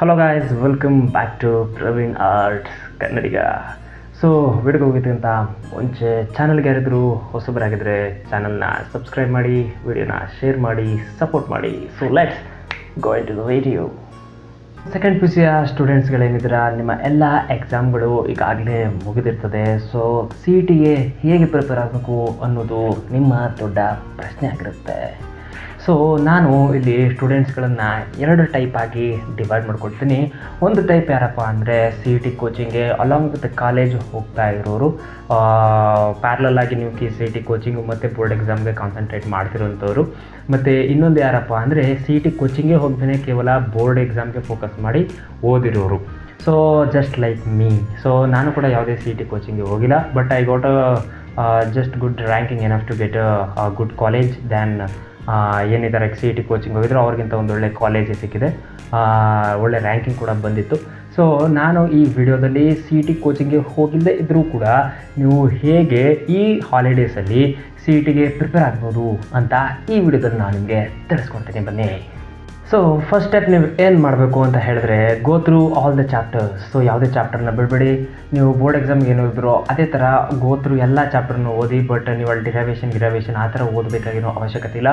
Hello guys, welcome back to Praveen arts Kannadiga. So ವಿಡಿಯೋಗೆ ಹೋಗಿದ್ದಕ್ಕಿಂತ ಮುಂಚೆ ಚಾನಲ್ಗೆ ಯಾರಿದ್ರು ಹೊಸಬರಾಗಿದ್ದರೆ ಚಾನಲ್ನ ಸಬ್ಸ್ಕ್ರೈಬ್ ಮಾಡಿ, ವಿಡಿಯೋನ ಶೇರ್ ಮಾಡಿ, ಸಪೋರ್ಟ್ ಮಾಡಿ. So let's go into the video. Second P U ಸಿಯ ಸ್ಟೂಡೆಂಟ್ಸ್ಗಳೇನಿದ್ದೀರಾ, ನಿಮ್ಮ ಎಲ್ಲ ಎಕ್ಸಾಮ್ಗಳು ಈಗಾಗಲೇ ಮುಗಿದಿರ್ತದೆ. ಸೊ ಸಿ ಇ ಟಿಗೆ ಹೇಗೆ ಪ್ರಿಪೇರ್ ಆಗಬೇಕು ಅನ್ನೋದು ನಿಮ್ಮ ದೊಡ್ಡ ಪ್ರಶ್ನೆ ಆಗಿರುತ್ತೆ. ಸೊ ನಾನು ಇಲ್ಲಿ ಸ್ಟೂಡೆಂಟ್ಸ್ಗಳನ್ನು ಎರಡು ಟೈಪ್ ಆಗಿ ಡಿವೈಡ್ ಮಾಡ್ಕೊಳ್ತೀನಿ. ಒಂದು ಟೈಪ್ ಯಾರಪ್ಪ ಅಂದರೆ ಸಿ ಇ ಟಿ ಕೋಚಿಂಗ್ಗೆ ಅಲಾಂಗ್ ವಿತ್ ಕಾಲೇಜ್ ಹೋಗ್ತಾ ಇರೋರು, ಪ್ಯಾರಲಲ್ ಆಗಿ ನೀವು ಸಿ ಇ ಟಿ ಕೋಚಿಂಗು ಮತ್ತು ಬೋರ್ಡ್ ಎಕ್ಸಾಮ್ಗೆ ಕಾನ್ಸಂಟ್ರೇಟ್ ಮಾಡ್ತಿರೋಂಥವ್ರು. ಮತ್ತು ಇನ್ನೊಂದು ಯಾರಪ್ಪ ಅಂದರೆ ಸಿ ಇ ಟಿ ಕೋಚಿಂಗೇ ಹೋಗ್ದೇ ಕೇವಲ ಬೋರ್ಡ್ ಎಕ್ಸಾಮ್ಗೆ ಫೋಕಸ್ ಮಾಡಿ ಓದಿರೋರು. So just like me. So ನಾನು ಕೂಡ ಯಾವುದೇ ಸಿ ಇ ಟಿ ಕೋಚಿಂಗ್ಗೆ ಹೋಗಿಲ್ಲ, but I got just good ranking enough to get a good college than ಏನಿದ್ದಾರೆ ಸಿ ಇ ಟಿ ಕೋಚಿಂಗ್ ಹೋಗಿದ್ರು ಅವ್ರಿಗಿಂತ ಒಂದು ಒಳ್ಳೆ ಕಾಲೇಜೇ ಸಿಕ್ಕಿದೆ, ಒಳ್ಳೆ ರ್ಯಾಂಕಿಂಗ್ ಕೂಡ ಬಂದಿತ್ತು. ಸೊ ನಾನು ಈ ವಿಡಿಯೋದಲ್ಲಿ ಸಿ ಇ ಟಿ ಕೋಚಿಂಗ್ಗೆ ಹೋಗಿಲ್ಲದೆ ಇದ್ದರೂ ಕೂಡ ನೀವು ಹೇಗೆ ಈ ಹಾಲಿಡೇಸಲ್ಲಿ ಸಿ ಇ ಟಿಗೆ ಪ್ರಿಪೇರ್ ಆಗ್ಬೋದು ಅಂತ ಈ ವಿಡಿಯೋದಲ್ಲಿ ನಾನು ನಿಮಗೆ ತಿಳಿಸ್ಕೊಡ್ತೀನಿ, ಬನ್ನಿ. ಸೊ ಫಸ್ಟ್ ಸ್ಟೆಪ್ ನೀವು ಏನು ಮಾಡಬೇಕು ಅಂತ ಹೇಳಿದ್ರೆ, go through all the chapters. So ಯಾವುದೇ ಚಾಪ್ಟರ್ನ ಬಿಡಬೇಡಿ. ನೀವು ಬೋರ್ಡ್ ಎಕ್ಸಾಮ್ಗೆ ಏನು ಇದ್ರೋ ಅದೇ ಥರ ಗೋ ಥ್ರೂ ಎಲ್ಲ ಚಾಪ್ಟರ್ನ ಓದಿ. ಬಟ್ ನೀವು ಅಲ್ಲಿ ಡಿರೈವೇಷನ್ ಆ ಥರ ಓದಬೇಕಾಗಿರೋ ಅವಶ್ಯಕತೆ ಇಲ್ಲ.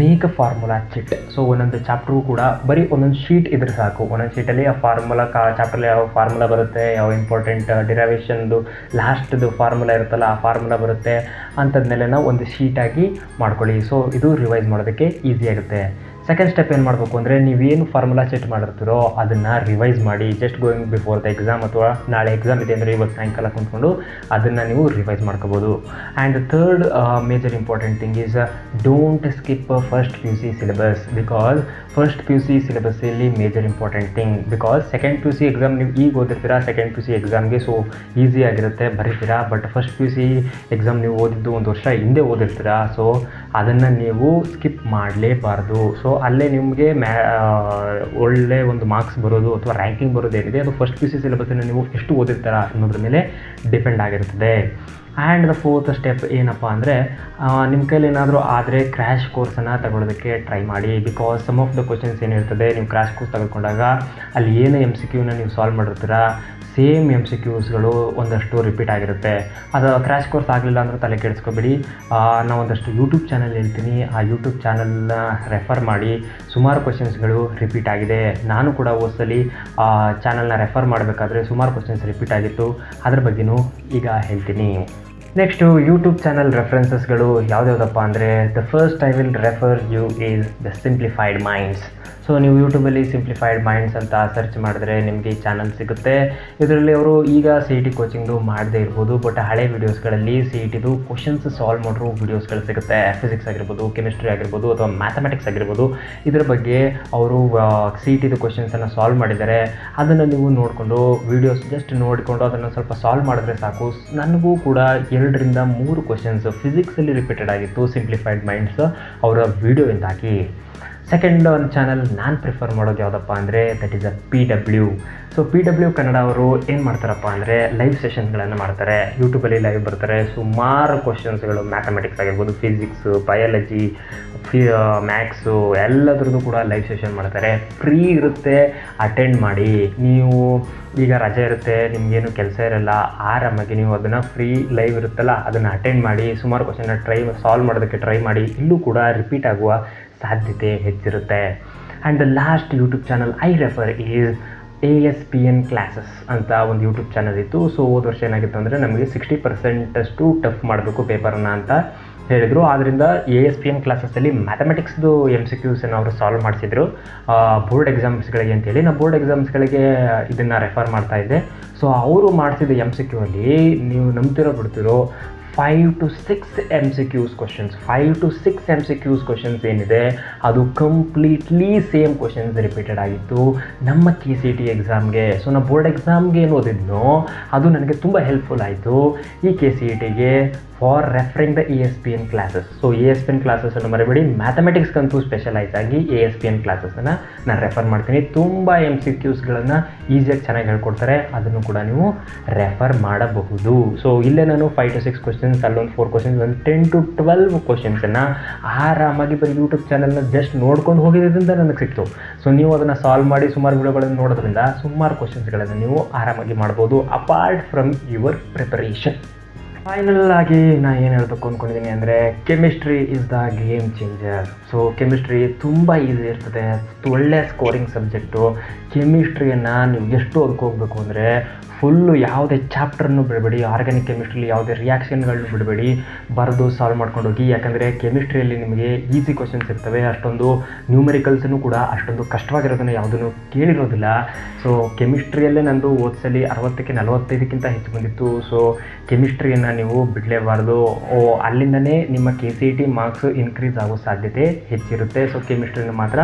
Make a formula chit. So ಒಂದೊಂದು ಚಾಪ್ಟ್ರೂ ಕೂಡ ಬರೀ ಒಂದೊಂದು ಶೀಟ್ ಇದ್ರೆ ಸಾಕು. ಒಂದೊಂದು ಶೀಟಲ್ಲಿ ಆ ಫಾರ್ಮುಲಾ ಚಾಪ್ಟರ್ಲಿ ಯಾವ ಫಾರ್ಮುಲಾ ಬರುತ್ತೆ, ಯಾವ ಇಂಪಾರ್ಟೆಂಟ್ ಡಿರೈವೇಷನ್ದು ಲಾಸ್ಟ್ದು ಫಾರ್ಮುಲಾ ಇರುತ್ತಲ್ಲ ಆ ಫಾರ್ಮುಲಾ ಬರುತ್ತೆ ಅಂಥದ್ನೆಲ್ಲ ಒಂದು ಶೀಟಾಗಿ ಮಾಡ್ಕೊಳ್ಳಿ. ಸೊ ಇದು ರಿವೈಸ್ ಮಾಡೋದಕ್ಕೆ ಈಸಿ ಆಗುತ್ತೆ. ಸೆಕೆಂಡ್ ಸ್ಟೆಪ್ ಏನು ಮಾಡಬೇಕು ಅಂದರೆ, ನೀವೇನು ಫಾರ್ಮುಲಾ ಸೆಟ್ ಮಾಡಿರ್ತೀರೋ ಅದನ್ನು ರಿವೈಸ್ ಮಾಡಿ. Just going before the exam ಅಥವಾ ನಾಳೆ ಎಕ್ಸಾಮ್ ಇದೆ ಅಂದರೆ ಇವತ್ತು ಸಾಯಂಕಾಲ ಕುಂತ್ಕೊಂಡು ಅದನ್ನು ನೀವು ರಿವೈಸ್ ಮಾಡ್ಕೋಬೋದು. And third major important thing is don't skip first P U C syllabus. Because first P U C ಸಿಲೆಬಸ್ಸಲ್ಲಿ major important thing. Because second P U C exam ನೀವು ಈಗ ಓದಿರ್ತೀರಾ, ಸೆಕೆಂಡ್ ಪಿ ಯು ಸಿ ಎಕ್ಸಾಮ್ಗೆ so easy ಆಗಿರುತ್ತೆ, ಬರೀತೀರಾ. But first P U C exam ನೀವು ಓದಿದ್ದು ಒಂದು ವರ್ಷ ಹಿಂದೆ ಓದಿರ್ತೀರಾ, ಸೊ ಅದನ್ನು ನೀವು ಸ್ಕಿಪ್ ಮಾಡಲೇಬಾರ್ದು. ಸೊ ಅಲ್ಲೇ ನಿಮಗೆ ಒಳ್ಳೆ ಒಂದು ಮಾರ್ಕ್ಸ್ ಬರೋದು ಅಥವಾ ರ್ಯಾಂಕಿಂಗ್ ಬರೋದು ಏನಿದೆ ಅದು ಫಸ್ಟ್ ಪಿ ಯು ಸಿ ಸಿಲೆಬಸ್ಸನ್ನು ನೀವು ಎಷ್ಟು ಓದಿರ್ತೀರಾ ಅನ್ನೋದ್ರ ಮೇಲೆ ಡಿಪೆಂಡ್ ಆಗಿರ್ತದೆ. ಆ್ಯಂಡ್ ದ ಫೋರ್ತ್ ಸ್ಟೆಪ್ ಏನಪ್ಪ ಅಂದರೆ, ನಿಮ್ಮ ಕೈಲಿ ಏನಾದರೂ ಆದರೆ ಕ್ರ್ಯಾಶ್ ಕೋರ್ಸನ್ನು ತಗೊಳ್ಳೋದಕ್ಕೆ ಟ್ರೈ ಮಾಡಿ. Because some of the questions ಏನಿರ್ತದೆ, ನೀವು ಕ್ರ್ಯಾಶ್ ಕೋರ್ಸ್ ತೆಗೆದುಕೊಂಡಾಗ ಅಲ್ಲಿ ಏನು ಎಮ್ ಸಿ ಕ್ಯೂನ ನೀವು ಸಾಲ್ವ್ ಮಾಡಿರ್ತೀರಾ, ಸೇಮ್ ಎಮ್ ಸಿ ಕ್ಯೂಸ್ಗಳು ಒಂದಷ್ಟು ರಿಪೀಟ್ ಆಗಿರುತ್ತೆ. ಅದು ಕ್ರ್ಯಾಶ್ ಕೋರ್ಸ್ ಆಗಲಿಲ್ಲ ಅಂದರೆ ತಲೆ ಕೆಡಿಸ್ಕೊಬೇಡಿ. ನಾವು ಒಂದಷ್ಟು ಯೂಟ್ಯೂಬ್ ಚಾನಲ್ ಹೇಳ್ತೀನಿ, ಆ ಯೂಟ್ಯೂಬ್ ಚಾನಲ್ನ ರೆಫರ್ ಮಾಡಿ. ಸುಮಾರು ಕ್ವಶನ್ಸ್ಗಳು ರಿಪೀಟ್ ಆಗಿದೆ. ನಾನು ಕೂಡ ಹೋದ್ಸಲಿ ಚಾನಲ್ನ ರೆಫರ್ ಮಾಡಬೇಕಾದ್ರೆ ಸುಮಾರು ಕ್ವಶನ್ಸ್ ರಿಪೀಟ್ ಆಗಿತ್ತು, ಅದ್ರ ಬಗ್ಗೆನೂ ಈಗ ಹೇಳ್ತೀನಿ. ನೆಕ್ಸ್ಟು ಯೂಟ್ಯೂಬ್ ಚಾನಲ್ ರೆಫರೆನ್ಸಸ್ಗಳು ಯಾವುದ್ಯಾವುದಪ್ಪ ಅಂದರೆ, the first I will refer you is the simplified minds. So ನೀವು ಯೂಟ್ಯೂಬಲ್ಲಿ ಸಿಂಪ್ಲಿಫೈಡ್ ಮೈಂಡ್ಸ್ ಅಂತ ಸರ್ಚ್ ಮಾಡಿದ್ರೆ ನಿಮಗೆ ಈ ಚಾನಲ್ ಸಿಗುತ್ತೆ. ಇದರಲ್ಲಿ ಅವರು ಈಗ ಸಿ ಇ ಟಿ ಕೋಚಿಂಗ್ದು ಮಾಡದೇ ಇರ್ಬೋದು, ಬಟ್ ಹಳೆ ವೀಡಿಯೋಸ್ಗಳಲ್ಲಿ ಸಿ ಇ ಟಿದು ಕ್ವಶನ್ಸ್ ಸಾಲ್ವ್ ಮಾಡಿರೋ ವೀಡಿಯೋಸ್ಗಳು ಸಿಗುತ್ತೆ. ಫಿಸಿಕ್ಸ್ ಆಗಿರ್ಬೋದು, ಕೆಮಿಸ್ಟ್ರಿ ಆಗಿರ್ಬೋದು ಅಥವಾ ಮ್ಯಾಥಮೆಟಿಕ್ಸ್ ಆಗಿರ್ಬೋದು, ಇದರ ಬಗ್ಗೆ ಅವರು ಸಿ ಇ ಟಿದು ಕ್ವಶನ್ಸನ್ನು ಸಾಲ್ವ್ ಮಾಡಿದ್ದಾರೆ. ಅದನ್ನು ನೀವು ನೋಡಿಕೊಂಡು ವೀಡಿಯೋಸ್ ಜಸ್ಟ್ ನೋಡಿಕೊಂಡು ಅದನ್ನು ಸ್ವಲ್ಪ ಸಾಲ್ವ್ ಮಾಡಿದ್ರೆ ಸಾಕು. ನನಗೂ ಕೂಡ 2 ರಿಂದ 3 ಕ್ವಶನ್ಸ್ ಫಿಸಿಕ್ಸಲ್ಲಿ ರಿಪೀಟೆಡ್ ಆಗಿತ್ತು ಸಿಂಪ್ಲಿಫೈಡ್ ಮೈಂಡ್ಸ್ ಅವರ ವೀಡಿಯೋಯಿಂದಾಗಿ. ಸೆಕೆಂಡ್ ಒಂದು ಚಾನಲ್ ನಾನು ಪ್ರಿಫರ್ ಮಾಡೋದು ಯಾವುದಪ್ಪ ಅಂದರೆ, that is a PW. So PW Kannada ಅವರು ಏನು ಮಾಡ್ತಾರಪ್ಪ ಅಂದರೆ, ಲೈವ್ ಸೆಷನ್ಗಳನ್ನು ಮಾಡ್ತಾರೆ. ಯೂಟ್ಯೂಬಲ್ಲಿ ಲೈವ್ ಬರ್ತಾರೆ. ಸುಮಾರು ಕ್ವಶನ್ಸ್ಗಳು ಮ್ಯಾಥಮೆಟಿಕ್ಸ್ ಆಗಿರ್ಬೋದು, ಫಿಸಿಕ್ಸು, ಬಯಾಲಜಿ, ಮ್ಯಾಥ್ಸು ಎಲ್ಲದ್ರದ್ದು ಕೂಡ ಲೈವ್ ಸೆಷನ್ ಮಾಡ್ತಾರೆ. ಫ್ರೀ ಇರುತ್ತೆ, ಅಟೆಂಡ್ ಮಾಡಿ. ನೀವು ಈಗ ರಜೆ ಇರುತ್ತೆ, ನಿಮಗೇನು ಕೆಲಸ ಇರಲ್ಲ, ಆರಾಮಾಗಿ ನೀವು ಅದನ್ನು ಫ್ರೀ ಲೈವ್ ಇರುತ್ತಲ್ಲ ಅದನ್ನು ಅಟೆಂಡ್ ಮಾಡಿ. ಸುಮಾರು ಕ್ವಶನ್ನ ಸಾಲ್ವ್ ಮಾಡೋದಕ್ಕೆ ಟ್ರೈ ಮಾಡಿ. ಇಲ್ಲೂ ಕೂಡ ರಿಪೀಟ್ ಆಗುವ ಸಾಧ್ಯತೆ ಹೆಚ್ಚಿರುತ್ತೆ. And the last YouTube channel I refer is ASPN classes ಅಂತ ಒಂದು ಯೂಟ್ಯೂಬ್ ಚಾನಲ್ ಇತ್ತು. ಸೊ ಹೋದ ವರ್ಷ ಏನಾಗಿತ್ತು ಅಂದರೆ, ನಮಗೆ 60% ಟಫ್ ಮಾಡಬೇಕು ಪೇಪರನ್ನು ಅಂತ ಹೇಳಿದರು. ಆದ್ದರಿಂದ ASPN ಕ್ಲಾಸಸ್ಸಲ್ಲಿ ಮ್ಯಾಥಮೆಟಿಕ್ಸ್ದು ಎಮ್ ಸಿ ಕ್ಯೂಸನ್ನು ಅವರು ಸಾಲ್ವ್ ಮಾಡಿಸಿದ್ರು ಬೋರ್ಡ್ ಎಕ್ಸಾಮ್ಸ್ಗಳಿಗೆ ಅಂತೇಳಿ. ನಾನು ಬೋರ್ಡ್ ಎಕ್ಸಾಮ್ಸ್ಗಳಿಗೆ ಇದನ್ನು ರೆಫರ್ ಮಾಡ್ತಾ ಇದ್ದೆ. ಸೊ ಅವರು ಮಾಡಿಸಿದ ಎಮ್ ಸಿ ಕ್ಯೂ ಅಲ್ಲಿ ನೀವು ನಂಬ್ತಿರೋ ಬಿಡ್ತಿರೋ 5 to 6 MCQs questions, 5 to 6 MCQs questions ಏನಿದೆ ಅದು ಕಂಪ್ಲೀಟ್ಲಿ ಸೇಮ್ ಕ್ವಶನ್ಸ್ ರಿಪೀಟೆಡ್ ಆಗಿತ್ತು ನಮ್ಮ KCET ಎಕ್ಸಾಮ್ಗೆ. ಸೊ ನಾನು ಬೋರ್ಡ್ ಎಕ್ಸಾಮ್ಗೆ ಏನು ಓದಿದ್ನೋ ಅದು ನನಗೆ ತುಂಬ ಹೆಲ್ಪ್ಫುಲ್ ಆಯಿತು ಈ KCETಗೆ for referring the ESPN classes. So ESPN ಕ್ಲಾಸಸನ್ನು ಮರಿಬೇಡಿ. ಮ್ಯಾಥಮೆಟಿಕ್ಸ್ಗಂತೂ ಸ್ಪೆಷಲೈಸ್ ಆಗಿ ESPN ಕ್ಲಾಸಸನ್ನು ನಾನು ರೆಫರ್ ಮಾಡ್ತೀನಿ. ತುಂಬ MCQಸ್ಗಳನ್ನು ಈಸಿಯಾಗಿ ಚೆನ್ನಾಗಿ ಹೇಳ್ಕೊಡ್ತಾರೆ, ಅದನ್ನು ಕೂಡ ನೀವು ರೆಫರ್ ಮಾಡಬಹುದು. ಸೊ ಇಲ್ಲೇ ನಾನು 5 to 6 ಕ್ವಶನ್ಸ್, ಅಲ್ಲೊಂದು 4 ಕ್ವಶನ್ಸ್, ಒಂದು 10 to 12 ಕ್ವಶನ್ಸನ್ನು ಆರಾಮಾಗಿ ಬರೀ ಯೂಟ್ಯೂಬ್ ಚಾನಲ್ನ ಜಸ್ಟ್ ನೋಡ್ಕೊಂಡು ಹೋಗಿದ್ದರಿಂದ ನನಗೆ ಸಿಕ್ತು. ಸೊ ನೀವು ಅದನ್ನು ಸಾಲ್ವ್ ಮಾಡಿ ಸುಮಾರು ವಿಡಿಯೋಗಳನ್ನು ನೋಡೋದ್ರಿಂದ ಸುಮಾರು ಕ್ವಶನ್ಸ್ಗಳನ್ನು ನೀವು ಆರಾಮಾಗಿ ಮಾಡ್ಬೋದು apart from your preparation. Final ಆಗಿ ನಾನು ಏನು ಹೇಳಬೇಕು ಅಂದ್ಕೊಂಡಿದ್ದೀನಿ ಅಂದರೆ, chemistry is the game changer. So chemistry ತುಂಬ ಈಸಿ ಇರ್ತದೆ, ಒಳ್ಳೆಯ ಸ್ಕೋರಿಂಗ್ ಸಬ್ಜೆಕ್ಟು. ಕೆಮಿಸ್ಟ್ರಿಯನ್ನು ನೀವು ಎಷ್ಟು ಓದ್ಕೋಬೇಕು ಅಂದರೆ ಫುಲ್ಲು ಯಾವುದೇ ಚಾಪ್ಟರ್ನು ಬಿಡಬೇಡಿ, ಆರ್ಗ್ಯಾನಿಕ್ ಕೆಮಿಸ್ಟ್ರಿಲಿ ಯಾವುದೇ ರಿಯಾಕ್ಷನ್ಗಳನ್ನ ಬಿಡಬೇಡಿ, ಬರೆದು ಸಾಲ್ವ್ ಮಾಡ್ಕೊಂಡು ಹೋಗಿ. ಯಾಕಂದರೆ ಕೆಮಿಸ್ಟ್ರಿಯಲ್ಲಿ ನಿಮಗೆ ಈಸಿ ಕ್ವಶನ್ಸ್ ಇರ್ತವೆ, ಅಷ್ಟೊಂದು ನ್ಯೂಮೆರಿಕಲ್ಸನ್ನು ಕೂಡ ಅಷ್ಟೊಂದು ಕಷ್ಟವಾಗಿರೋದನ್ನು ಯಾವುದನ್ನು ಕೇಳಿರೋದಿಲ್ಲ. ಸೊ ಕೆಮಿಸ್ಟ್ರಿಯಲ್ಲೇ ನಂದು ಓದ್ಸಲಿ 60ಕ್ಕೆ 45ಕ್ಕಿಂತ ಹೆಚ್ಚು ಬಂದಿತ್ತು. ಸೊ ಕೆಮಿಸ್ಟ್ರಿಯನ್ನು ನೀವು ಬಿಡಲೇಬಾರ್ದು. ಅಲ್ಲಿಂದನೇ ನಿಮ್ಮ KCET ಮಾರ್ಕ್ಸು ಇನ್ಕ್ರೀಸ್ ಆಗೋ ಸಾಧ್ಯತೆ ಹೆಚ್ಚಿರುತ್ತೆ. ಸೊ ಕೆಮಿಸ್ಟ್ರಿನ ಮಾತ್ರ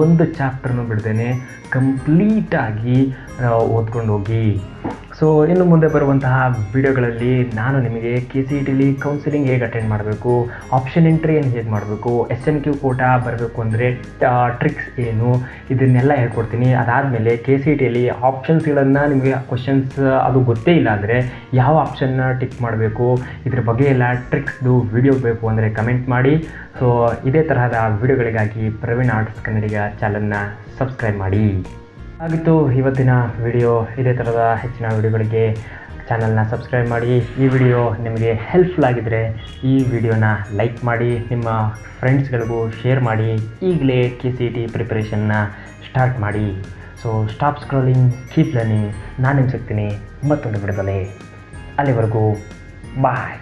ಒಂದು ಚಾಪ್ಟರ್ನು ಬಿಡ್ದೇನೆ ಕಂಪ್ಲೀಟಾಗಿ ಓದ್ಕೊಂಡು ಹೋಗಿ. ಸೊ ಇನ್ನು ಮುಂದೆ ಬರುವಂತಹ ವಿಡಿಯೋಗಳಲ್ಲಿ ನಾನು ನಿಮಗೆ KCETಲಿ ಕೌನ್ಸಿಲಿಂಗ್ ಹೇಗೆ ಅಟೆಂಡ್ ಮಾಡಬೇಕು, ಆಪ್ಷನ್ ಎಂಟ್ರಿಯನ್ನು ಹೇಗೆ ಮಾಡಬೇಕು, SMQ ಕೋಟಾ ಬರಬೇಕು ಅಂದರೆ ಟ್ರಿಕ್ಸ್ ಏನು, ಇದನ್ನೆಲ್ಲ ಹೇಳ್ಕೊಡ್ತೀನಿ. ಅದಾದಮೇಲೆ KCETಲಿ ಆಪ್ಷನ್ಸ್ಗಳನ್ನು ನಿಮಗೆ ಕ್ವಶನ್ಸ್ ಅದು ಗೊತ್ತೇ ಇಲ್ಲ ಅಂದರೆ ಯಾವ ಆಪ್ಷನ್ನ ಟಿಕ್ ಮಾಡಬೇಕು, ಇದ್ರ ಬಗ್ಗೆ ಎಲ್ಲ ಟ್ರಿಕ್ಸ್ದು ವಿಡಿಯೋ ಬೇಕು ಅಂದರೆ ಕಮೆಂಟ್ ಮಾಡಿ. ಸೊ ಇದೇ ತರಹದ ವಿಡಿಯೋಗಳಿಗಾಗಿ ಪ್ರವೀಣ್ ಆರ್ಟ್ಸ್ ಕನ್ನಡಿಗ ಚಾನಲ್ನ ಸಬ್ಸ್ಕ್ರೈಬ್ ಮಾಡಿ. ಆಗಿತ್ತು ಇವತ್ತಿನ ವಿಡಿಯೋ. ಇದೇ ಥರದ ಹೆಚ್ಚಿನ ವಿಡಿಯೋಗಳಿಗೆ ಚಾನಲ್ನ ಸಬ್ಸ್ಕ್ರೈಬ್ ಮಾಡಿ. ಈ ವಿಡಿಯೋ ನಿಮಗೆ ಹೆಲ್ಪ್ಫುಲ್ ಆಗಿದ್ದರೆ ಈ ವಿಡಿಯೋನ ಲೈಕ್ ಮಾಡಿ, ನಿಮ್ಮ ಫ್ರೆಂಡ್ಸ್ಗಳಿಗೂ ಶೇರ್ ಮಾಡಿ. ಈಗಲೇ KCET ಪ್ರಿಪರೇಷನ್ನ ಸ್ಟಾರ್ಟ್ ಮಾಡಿ. So stop scrolling, keep learning. ನಾನು ನಿಮ್ಗೆ ಸಿಗ್ತೀನಿ ಮತ್ತೊಂದು ವಿಡಿಯೋದಲ್ಲಿ. ಅಲ್ಲಿವರೆಗೂ ಬಾಯ್.